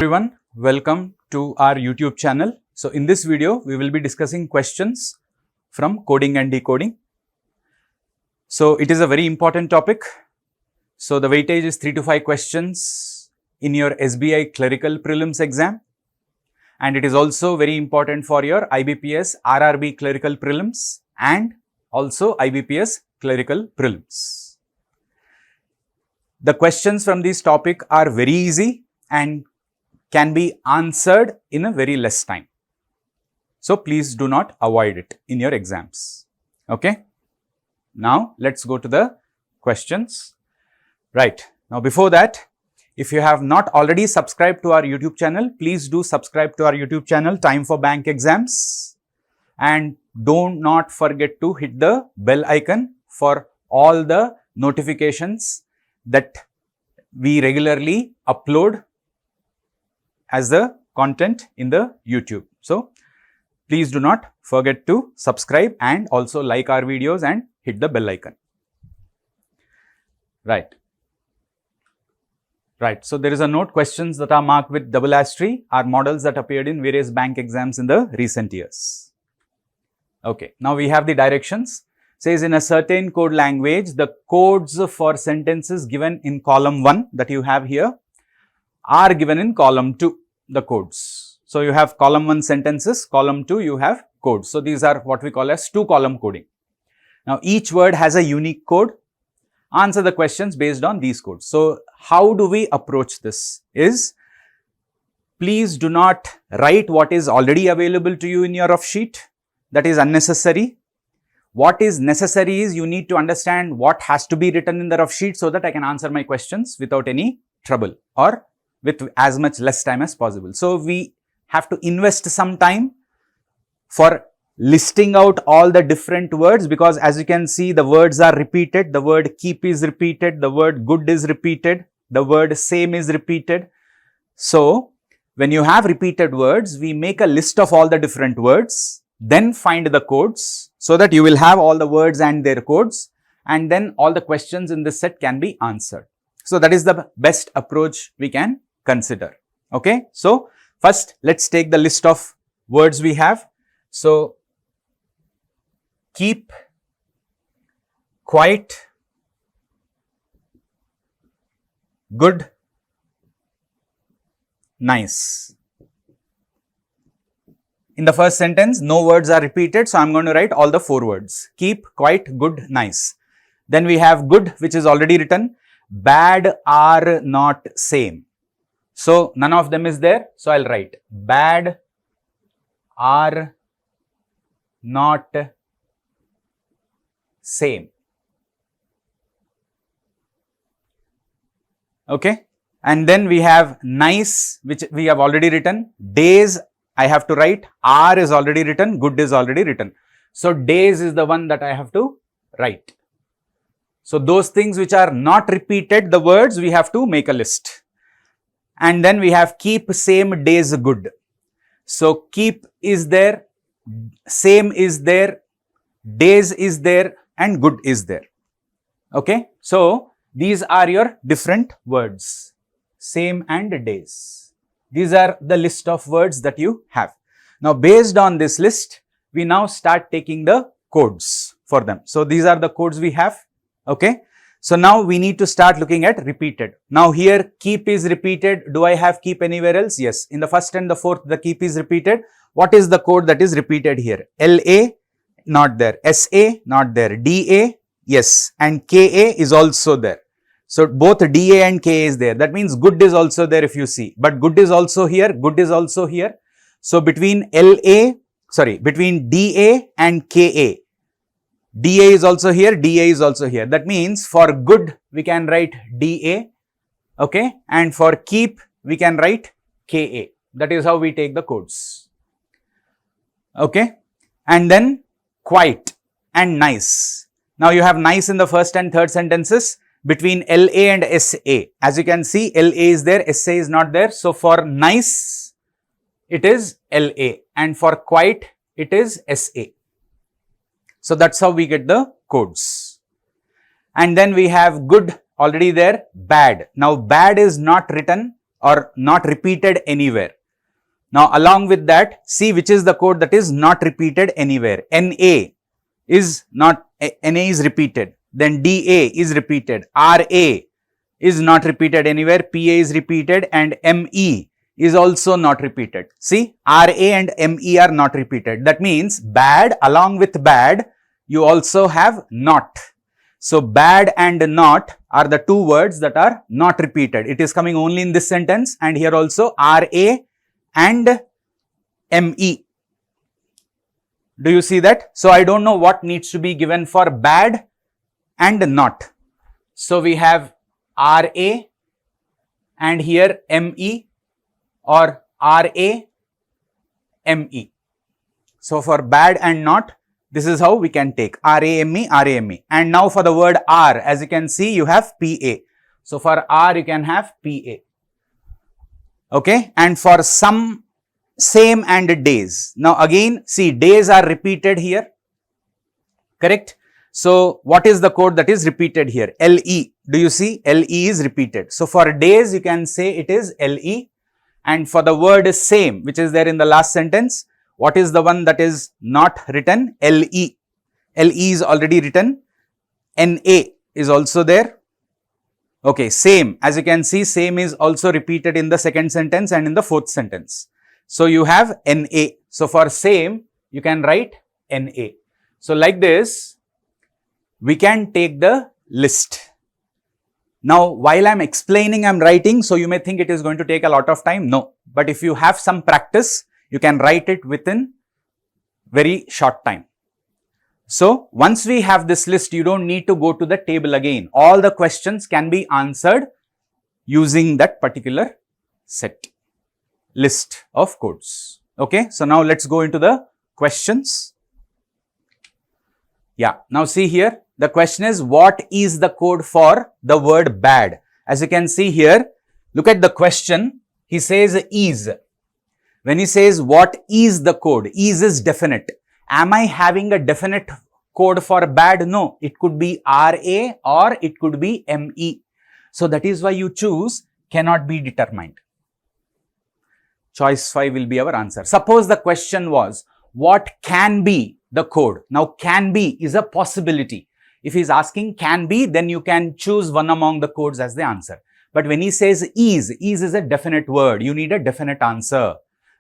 Everyone, welcome to our YouTube channel. So in this video, we will be discussing questions from coding and decoding. So it is a very important topic. So the weightage is 3 to 5 questions in your SBI Clerical Prelims exam. And it is also very important for your IBPS RRB Clerical Prelims and also IBPS Clerical Prelims. The questions from this topic are very easy and can be answered in a very less time. So please do not avoid it in your exams. Okay. Now let's go to the questions. Right. Now before that, if you have not already subscribed to our YouTube channel, please do subscribe to our YouTube channel, Time for Bank Exams. And do not forget to hit the bell icon for all the notifications that we regularly upload as the content in the YouTube. So please do not forget to subscribe and also like our videos and hit the bell icon. Right. So there is a note, questions that are marked with double asterisk are models that appeared in various bank exams in the recent years. Okay. Now we have the directions. Says in a certain code language, the codes for sentences given in column 1 that you have here are given in column 2, the codes. So you have column 1 sentences, column 2 you have codes. So these are what we call as 2-column coding. Now each word has a unique code. Answer the questions based on these codes. So how do we approach this is, please do not write what is already available to you in your rough sheet. That is unnecessary. What is necessary is you need to understand what has to be written in the rough sheet so that I can answer my questions without any trouble or with as much less time as possible. So we have to invest some time for listing out all the different words, because as you can see, the words are repeated. The word keep is repeated. The word good is repeated. The word same is repeated. So when you have repeated words, we make a list of all the different words, then find the codes so that you will have all the words and their codes, and then all the questions in this set can be answered. So that is the best approach we can consider. Okay. So first let's take the list of words we have. So keep, quite, good, nice. In the first sentence, no words are repeated. So I'm going to write all the 4 words. Keep, quite, good, nice. Then we have good, which is already written. Bad, are, not, same. So none of them is there. So I'll write bad, are, not, same. Okay. And then we have nice, which we have already written. Days, I have to write. Are is already written. Good is already written. So days is the one that I have to write. So those things which are not repeated, the words, we have to make a list. And then we have keep, same, days, good. So keep is there, same is there, days is there, and good is there. Okay. So these are your different words, same and days. These are the list of words that you have. Now based on this list, we now start taking the codes for them. So these are the codes we have. Okay. So now we need to start looking at repeated. Now here keep is repeated. Do I have keep anywhere else? Yes. In the first and the fourth, the keep is repeated. What is the code that is repeated here? LA, not there. SA, not there. DA, yes. And KA is also there. So both DA and KA is there. That means good is also there if you see. But good is also here. Good is also here. So between between DA and KA, DA is also here, DA is also here. That means for good, we can write DA, okay, and for keep, we can write KA. That is how we take the codes, okay. And then quite and nice. Now you have nice in the first and third sentences between LA and SA. As you can see, LA is there, SA is not there. So for nice, it is LA, and for quite, it is SA. So that's how we get the codes. And then we have good already there, bad. Now bad is not written or not repeated anywhere. Now along with that, see which is the code that is not repeated anywhere. NA is not, NA is repeated, then DA is repeated, RA is not repeated anywhere, PA is repeated, and ME is also not repeated. See, RA and ME are not repeated. That means bad, along with bad, you also have not. So bad and not are the two words that are not repeated. It is coming only in this sentence, and here also RA and ME. Do you see that? So I don't know what needs to be given for bad and not. So we have RA and here ME, or RA ME. So for bad and not, this is how we can take RAME, RAME. And now for the word R, as you can see, you have PA. So for R, you can have PA. Okay. And for some, same and days. Now again, see, days are repeated here. Correct. So what is the code that is repeated here? LE. Do you see? LE is repeated. So for days, you can say it is LE. And for the word same, which is there in the last sentence, what is the one that is not written? LE. LE is already written. NA is also there. Okay, same. As you can see, same is also repeated in the second sentence and in the fourth sentence. So you have NA. So for same, you can write NA. So like this, we can take the list. Now, while I'm explaining, I'm writing, so you may think it is going to take a lot of time. No, but if you have some practice, you can write it within very short time. So once we have this list, you don't need to go to the table again. All the questions can be answered using that particular set list of codes. Okay, so now let's go into the questions. Yeah, now see here, the question is, what is the code for the word bad? As you can see here, look at the question. He says is. When he says what is the code, is definite. Am I having a definite code for bad? No, it could be RA or it could be ME. So that is why you choose cannot be determined. Choice 5 will be our answer. Suppose the question was, what can be the code? Now can be is a possibility. If he is asking can be, then you can choose one among the codes as the answer. But when he says is a definite word. You need a definite answer.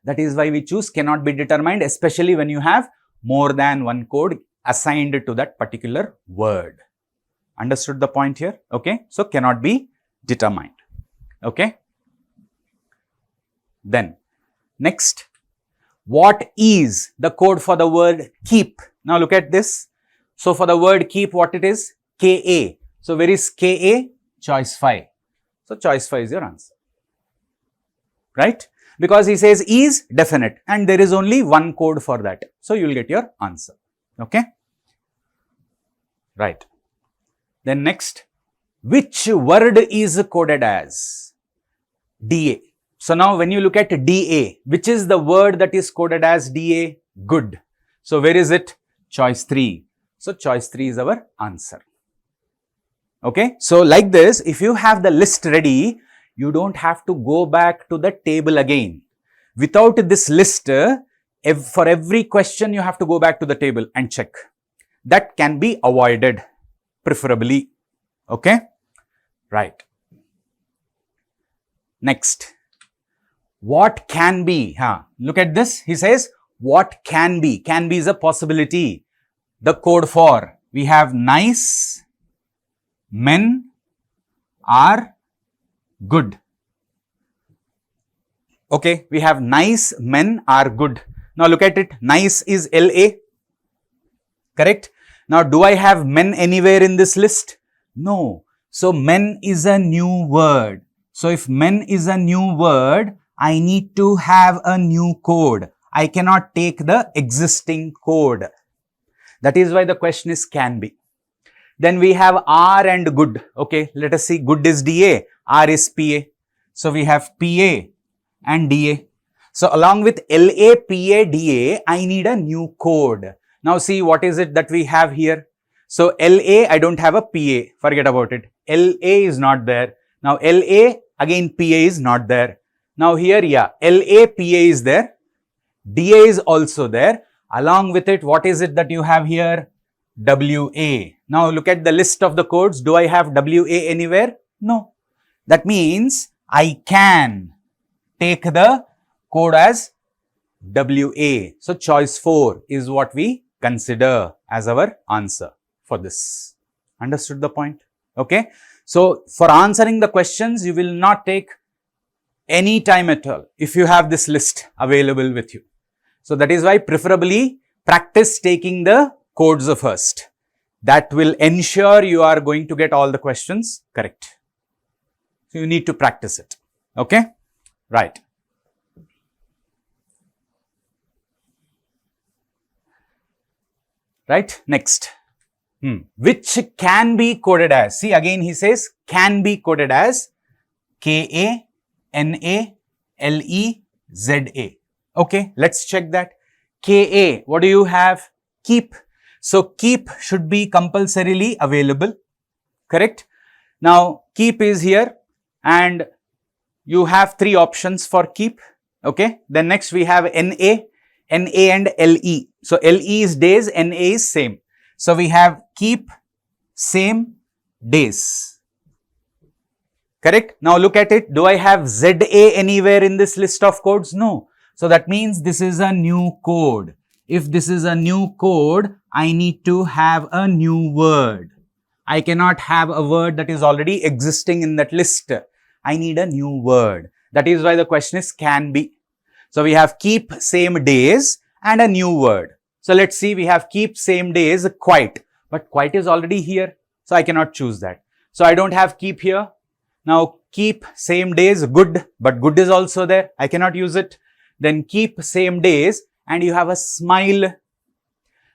That is why we choose cannot be determined, especially when you have more than one code assigned to that particular word. Understood the point here? Okay. So cannot be determined. Okay. Then next, what is the code for the word keep? Now look at this. So for the word keep, what it is? KA. So where is KA? Choice 5. So choice 5 is your answer. Right? Because he says is definite and there is only one code for that. So you will get your answer. Okay? Right. Then next, which word is coded as? DA. So now when you look at DA, which is the word that is coded as DA? Good. So where is it? Choice 3. So choice 3 is our answer. Okay. So like this, if you have the list ready, you don't have to go back to the table again. Without this list, for every question you have to go back to the table and check. That can be avoided, preferably. Okay. Right. Next. What can be? Look at this. He says, what can be? Can be is a possibility. The code for, we have nice men are good. Okay, we have nice men are good. Now look at it. Nice is LA. Correct? Now do I have men anywhere in this list? No. So men is a new word. So if men is a new word, I need to have a new code. I cannot take the existing code. That is why the question is can be. Then we have R and good. Okay, let us see. Good is DA, R is PA. So we have PA and DA. So along with LA, PA, DA, I need a new code. Now see what is it that we have here. So LA, I don't have a PA. Forget about it. LA is not there. Now LA, Again, PA is not there. Now here, yeah, LA, PA is there. DA is also there. Along with it, what is it that you have here? WA. Now look at the list of the codes. Do I have WA anywhere? No. That means I can take the code as WA. So choice 4 is what we consider as our answer for this. Understood the point? Okay. So for answering the questions, you will not take any time at all if you have this list available with you. So that is why preferably practice taking the codes first. That will ensure you are going to get all the questions correct. So you need to practice it. Okay. Right. Right. Next. Which can be coded as. See, again he says can be coded as KA, NA, LE, ZA. Okay. Let's check that. KA. What do you have? Keep. So keep should be compulsorily available. Correct. Now keep is here and you have 3 options for keep. Okay. Then next we have NA and LE. So LE is days, NA is same. So we have keep same days. Correct. Now look at it. Do I have ZA anywhere in this list of codes? No. So that means this is a new code. If this is a new code, I need to have a new word. I cannot have a word that is already existing in that list. I need a new word. That is why the question is can be. So we have keep same days and a new word. So let's see, we have keep same days quite, but quite is already here. So I cannot choose that. So I don't have keep here. Now keep same days good, but good is also there. I cannot use it. Then keep same days and you have a smile.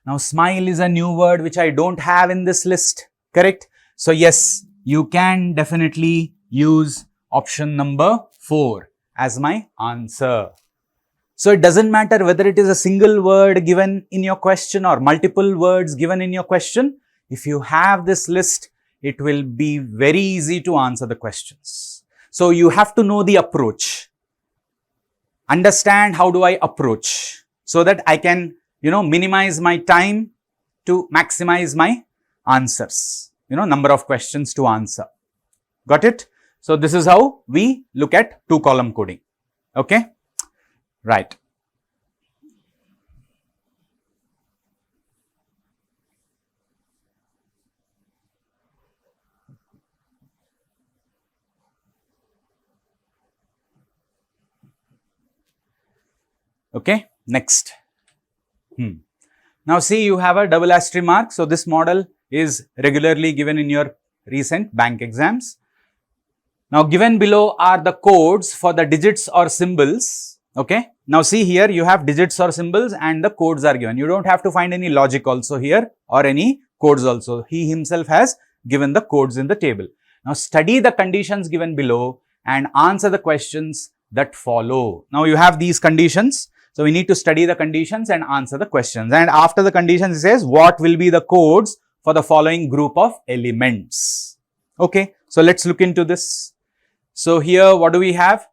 Now smile is a new word which I don't have in this list. Correct? So yes, you can definitely use option number 4 as my answer. So it doesn't matter whether it is a single word given in your question or multiple words given in your question. If you have this list, it will be very easy to answer the questions. So you have to know the approach. Understand how do I approach so that I can, minimize my time to maximize my answers, number of questions to answer. Got it? So this is how we look at 2-column coding. Okay. Right. Okay. Next. Now see, you have a double asterisk mark. So this model is regularly given in your recent bank exams. Now given below are the codes for the digits or symbols. Okay. Now see here you have digits or symbols and the codes are given. You don't have to find any logic also here or any codes also. He himself has given the codes in the table. Now study the conditions given below and answer the questions that follow. Now you have these conditions. So we need to study the conditions and answer the questions. And after the conditions, it says what will be the codes for the following group of elements. Okay. So let's look into this. So here what do we have?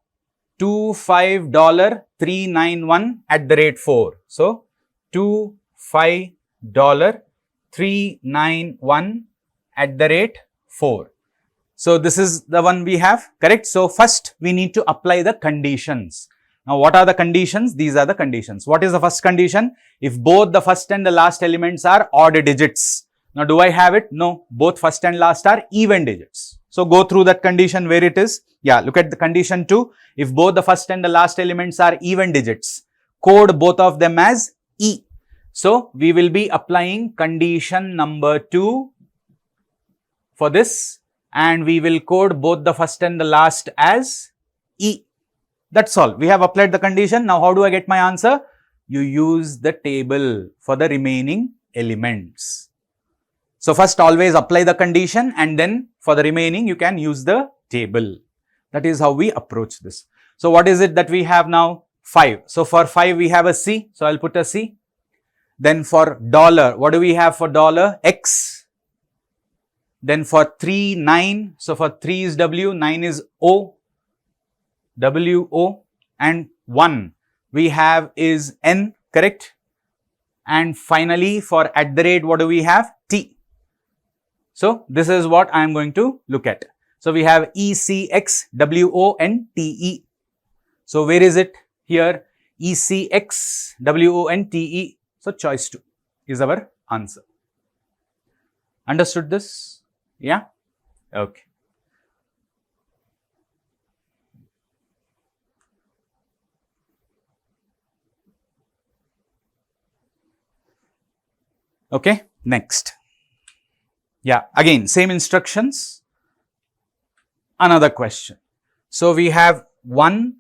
$25.391 @ 4. So $25.391 @ 4. So this is the one we have, correct? So first we need to apply the conditions. Now what are the conditions? These are the conditions. What is the first condition? If both the first and the last elements are odd digits. Now do I have it? No, both first and last are even digits. So go through that condition where it is. Yeah, look at the condition 2. If both the first and the last elements are even digits, code both of them as E. So we will be applying condition number 2 for this and we will code both the first and the last as E. That's all. We have applied the condition. Now how do I get my answer? You use the table for the remaining elements. So first always apply the condition and then for the remaining you can use the table. That is how we approach this. So what is it that we have now? 5. So for 5 we have a C. So I'll put a C. Then for dollar, what do we have for dollar? X. Then for 3, 9. So for 3 is W, 9 is O. WO, and 1 we have is N, correct? And finally for at the rate, what do we have? T. So this is what I am going to look at. So we have ECX, WO and TE. So where is it? Here, ECX, WO and TE. So choice 2 is our answer. Understood this? Yeah? Okay. Okay, next. Yeah, again, same instructions. Another question. So we have $1,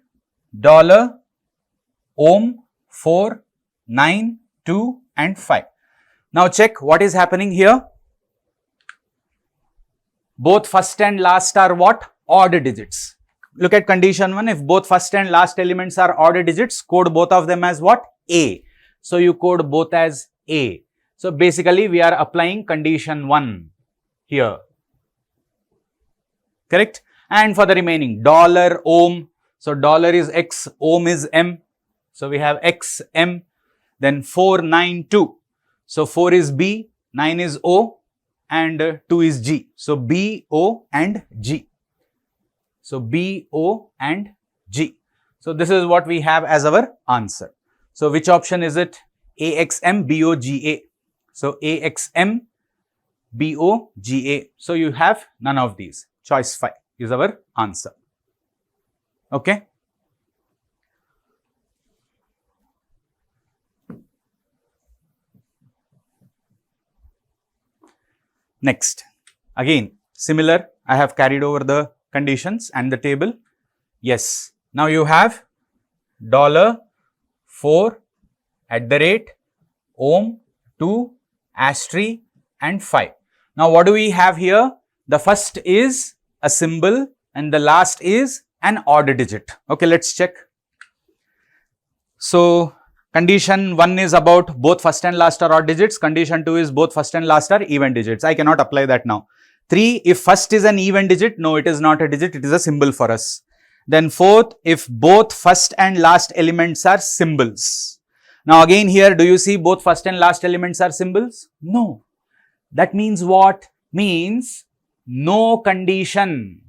ohm, 4, 9, 2 and 5. Now check what is happening here. Both first and last are what? Odd digits. Look at condition 1. If both first and last elements are odd digits, code both of them as what? A. So you code both as A. So basically we are applying condition 1 here. Correct? And for the remaining, $ohm. So dollar is X, ohm is M. So we have X, M. Then 4, 9, 2. So 4 is B, 9 is O, and 2 is G. So B, O and G. So B, O and G. So this is what we have as our answer. So which option is it? AXM, BO, GA. So AXM, BO, GA. So you have none of these. Choice 5 is our answer. Okay. Next, again similar, I have carried over the conditions and the table. Yes, now you have $4 at the rate, ohm, 2, asterisk and 5. Now what do we have here? The first is a symbol and the last is an odd digit. Okay, let's check. So condition 1 is about both first and last are odd digits. Condition 2 is both first and last are even digits. I cannot apply that now. 3, if first is an even digit, no, it is not a digit, it is a symbol for us. Then 4th, if both first and last elements are symbols. Now again here, do you see both first and last elements are symbols? No. That means what? Means no condition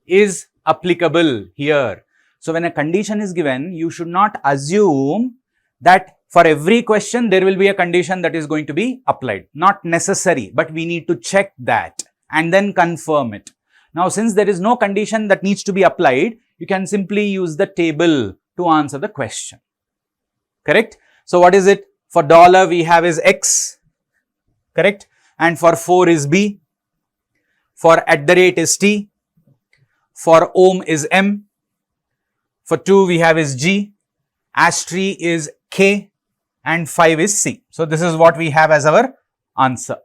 is applicable here. So when a condition is given, you should not assume that for every question there will be a condition that is going to be applied. Not necessary, but we need to check that and then confirm it. Now since there is no condition that needs to be applied, you can simply use the table to answer the question. Correct? So what is it? For dollar we have is X, correct? And for 4 is B. For at the rate is T. For ohm is M. For 2 we have is G. Asterisk is K. And 5 is C. So this is what we have as our answer.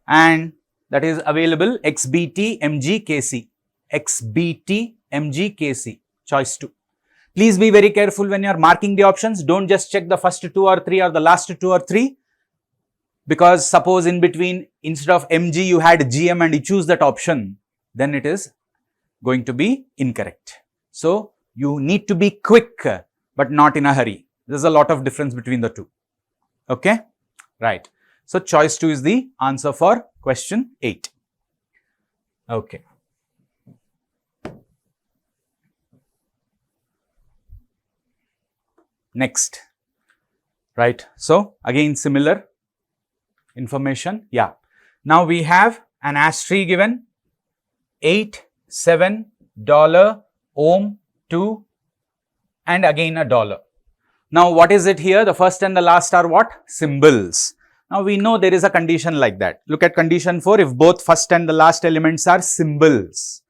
And that is available XBT MG KC. XBT MG KC. Choice 2. Please be very careful when you are marking the options. Don't just check the first 2 or 3 or the last 2 or 3. Because suppose in between, instead of MG, you had GM and you choose that option, then it is going to be incorrect. So you need to be quick, but not in a hurry. There's a lot of difference between the two. Okay? Right. So choice 2 is the answer for question 8. Okay. Next. Right. So again similar information. Yeah. Now we have an asterisk given, 8, 7, dollar, ohm, 2 and again a dollar. Now what is it here? The first and the last are what? Symbols. Now we know there is a condition like that. Look at condition 4. If both first and the last elements are symbols,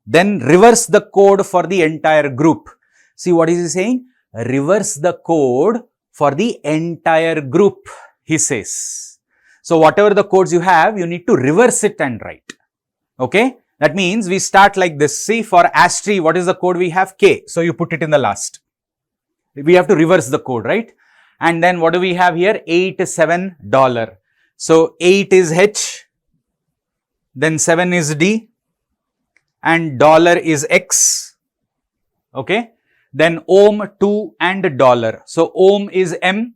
then reverse the code for the entire group. See what is he saying? Reverse the code for the entire group, he says. So whatever the codes you have, you need to reverse it and write. Okay? That means we start like this. See, for asterisk, what is the code we have? K. So you put it in the last. We have to reverse the code, right? And then what do we have here? 8, 7, dollar. So 8 is H, then 7 is D, and dollar is X, Okay. Then ohm, 2 and dollar. So ohm is M,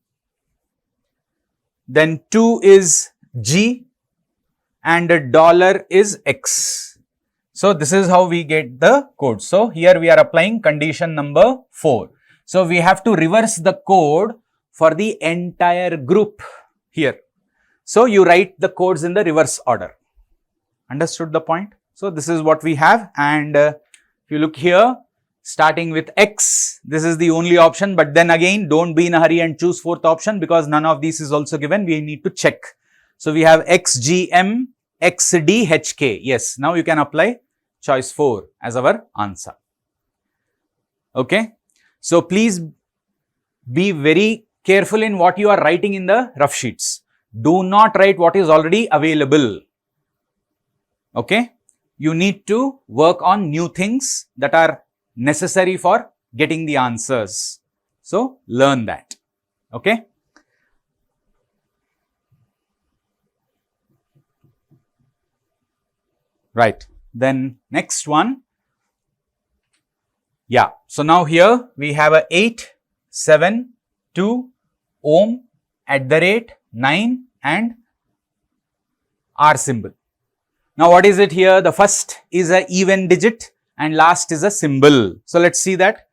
then 2 is G and dollar is X. So this is how we get the code. So here we are applying condition number 4. So we have to reverse the code for the entire group here. So you write the codes in the reverse order. Understood the point? So this is what we have, and if you look here, starting with X, this is the only option, but then again don't be in a hurry and choose fourth option because none of these is also given. We need to check. So we have XGM, XDHK. Yes, now you can apply choice 4 as our answer. Okay. So please be very careful in what you are writing in the rough sheets. Do not write what is already available. Okay. You need to work on new things that are necessary for getting the answers. So learn that. Okay. Right. Then next one. Yeah. So now here we have a 8, 7, 2, ohm, @9 and R symbol. Now what is it here? The first is an even digit and last is a symbol. So let's see that.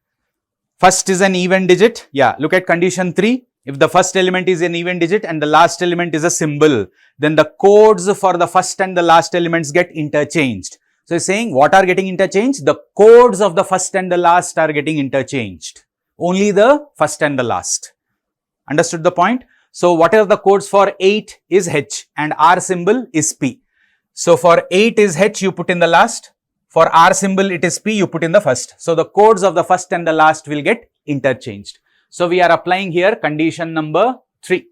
First is an even digit. Yeah, look at condition 3. If the first element is an even digit and the last element is a symbol, then the codes for the first and the last elements get interchanged. So it's saying what are getting interchanged? The codes of the first and the last are getting interchanged. Only the first and the last. Understood the point? So what are the codes for 8 is H and R symbol is P. So for 8 is H, you put in the last. For R symbol, it is P, you put in the first. So the codes of the first and the last will get interchanged. So we are applying here condition number 3.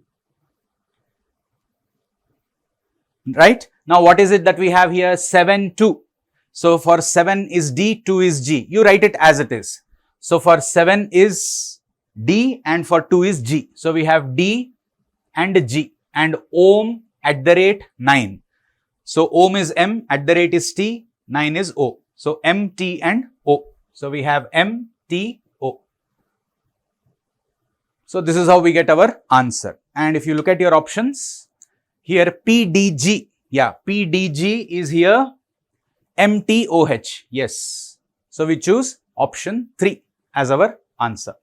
Right? Now what is it that we have here? 7, 2. So for 7 is D, 2 is G. You write it as it is. So for 7 is D and for 2 is G. So we have D and G and ohm @9. So ohm is M, @ is T, 9 is O. So M, T and O. So we have M, T, O. So this is how we get our answer. And if you look at your options, here PDG, yeah, PDG is here MTOH, yes. So we choose option 3 as our answer.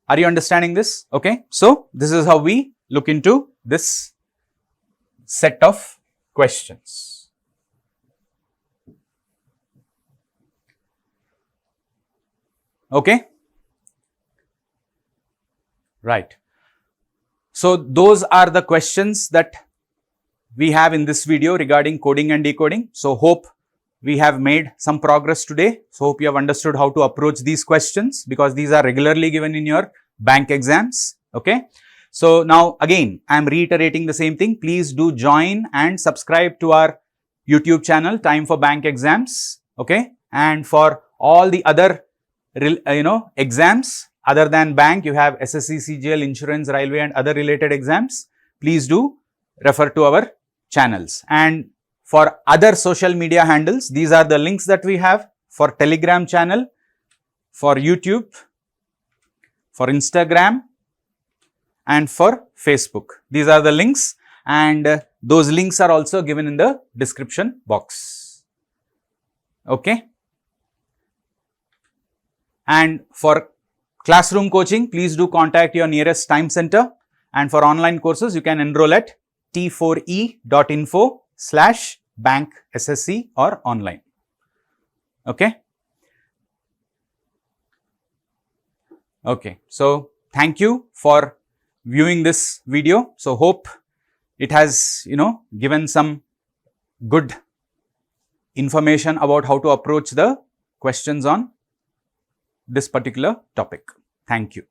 Are you understanding this? Okay. So this is how we look into this set of questions. Okay. Right. So those are the questions that we have in this video regarding coding and decoding. So hope we have made some progress today. So hope you have understood how to approach these questions because these are regularly given in your bank exams. Okay. So now again, I am reiterating the same thing. Please do join and subscribe to our YouTube channel, Time for Bank Exams. Okay. And for all the other, exams other than bank, you have SSCCGLE, insurance, railway and other related exams. Please do refer to our channels. And for other social media handles, these are the links that we have for Telegram channel, for YouTube, for Instagram and for Facebook. These are the links and those links are also given in the description box. Okay. And for classroom coaching, please do contact your nearest time center, and for online courses, you can enroll at t4e.info/bankssc or online. Okay. Okay. So thank you for viewing this video. So hope it has, given some good information about how to approach the questions on this particular topic. Thank you.